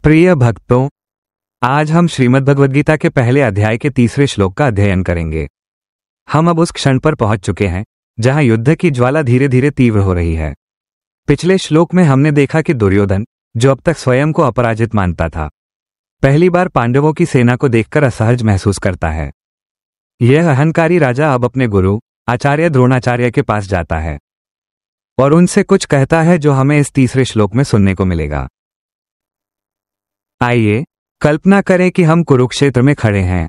प्रिय भक्तों, आज हम श्रीमद् भगवद गीता के पहले अध्याय के तीसरे श्लोक का अध्ययन करेंगे। हम अब उस क्षण पर पहुंच चुके हैं जहां युद्ध की ज्वाला धीरे धीरे तीव्र हो रही है। पिछले श्लोक में हमने देखा कि दुर्योधन, जो अब तक स्वयं को अपराजित मानता था, पहली बार पांडवों की सेना को देखकर असहज महसूस करता है। यह अहंकारी राजा अब अपने गुरु आचार्य द्रोणाचार्य के पास जाता है और उनसे कुछ कहता है जो हमें इस तीसरे श्लोक में सुनने को मिलेगा। आइए कल्पना करें कि हम कुरुक्षेत्र में खड़े हैं।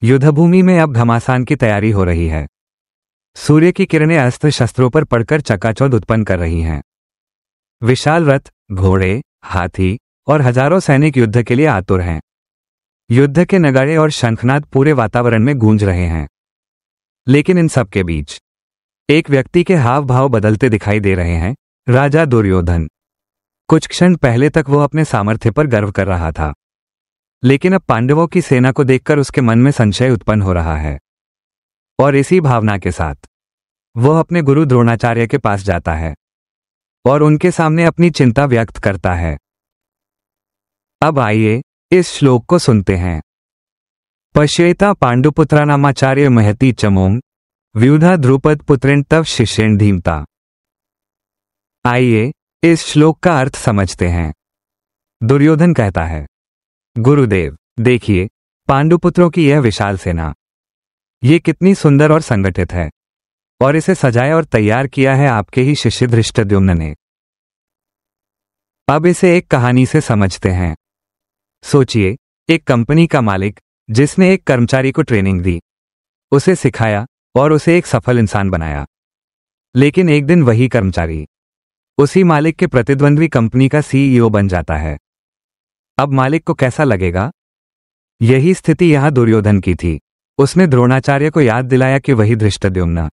युद्धभूमि में अब घमासान की तैयारी हो रही है। सूर्य की किरणें अस्त्र शस्त्रों पर पड़कर चकाचौंध उत्पन्न कर रही हैं। विशाल रथ, घोड़े, हाथी और हजारों सैनिक युद्ध के लिए आतुर हैं। युद्ध के नगाड़े और शंखनाद पूरे वातावरण में गूंज रहे हैं। लेकिन इन सब के बीच एक व्यक्ति के हाव भाव बदलते दिखाई दे रहे हैं, राजा दुर्योधन। कुछ क्षण पहले तक वो अपने सामर्थ्य पर गर्व कर रहा था, लेकिन अब पांडवों की सेना को देखकर उसके मन में संशय उत्पन्न हो रहा है। और इसी भावना के साथ वो अपने गुरु द्रोणाचार्य के पास जाता है और उनके सामने अपनी चिंता व्यक्त करता है। अब आइए इस श्लोक को सुनते हैं। पश्येता पांडुपुत्रानामाचार्य महती चमोंग व्यूधा द्रुपद पुत्रेण तव शिष्येण धीमता। आइए इस श्लोक का अर्थ समझते हैं। दुर्योधन कहता है, गुरुदेव देखिए, पांडुपुत्रों की यह विशाल सेना, ये कितनी सुंदर और संगठित है, और इसे सजाया और तैयार किया है आपके ही शिष्य धृष्टद्युम्न ने। अब इसे एक कहानी से समझते हैं। सोचिए, एक कंपनी का मालिक जिसने एक कर्मचारी को ट्रेनिंग दी, उसे सिखाया और उसे एक सफल इंसान बनाया। लेकिन एक दिन वही कर्मचारी उसी मालिक के प्रतिद्वंद्वी कंपनी का सीईओ बन जाता है। अब मालिक को कैसा लगेगा? यही स्थिति यहां दुर्योधन की थी। उसने द्रोणाचार्य को याद दिलाया कि वही धृष्टद्युम्न,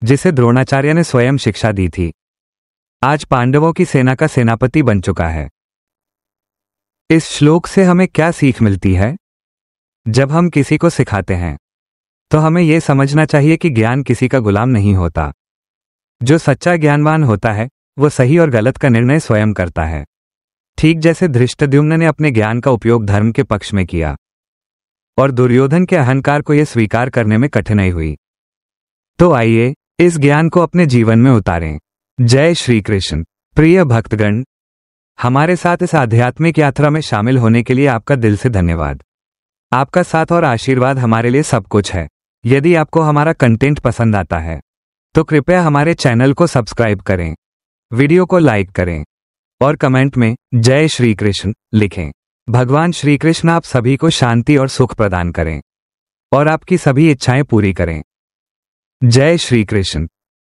जिसे द्रोणाचार्य ने स्वयं शिक्षा दी थी, आज पांडवों की सेना का सेनापति बन चुका है। इस श्लोक से हमें क्या सीख मिलती है? जब हम किसी को सिखाते हैं तो हमें यह समझना चाहिए कि ज्ञान किसी का गुलाम नहीं होता। जो सच्चा ज्ञानवान होता है वो सही और गलत का निर्णय स्वयं करता है, ठीक जैसे धृष्टद्युम्न ने अपने ज्ञान का उपयोग धर्म के पक्ष में किया और दुर्योधन के अहंकार को यह स्वीकार करने में कठिनाई हुई। तो आइए इस ज्ञान को अपने जीवन में उतारें। जय श्री कृष्ण। प्रिय भक्तगण, हमारे साथ इस आध्यात्मिक यात्रा में शामिल होने के लिए आपका दिल से धन्यवाद। आपका साथ और आशीर्वाद हमारे लिए सब कुछ है। यदि आपको हमारा कंटेंट पसंद आता है तो कृपया हमारे चैनल को सब्सक्राइब करें, वीडियो को लाइक करें और कमेंट में जय श्री कृष्ण लिखें। भगवान श्री कृष्ण आप सभी को शांति और सुख प्रदान करें और आपकी सभी इच्छाएं पूरी करें। जय श्री कृष्ण।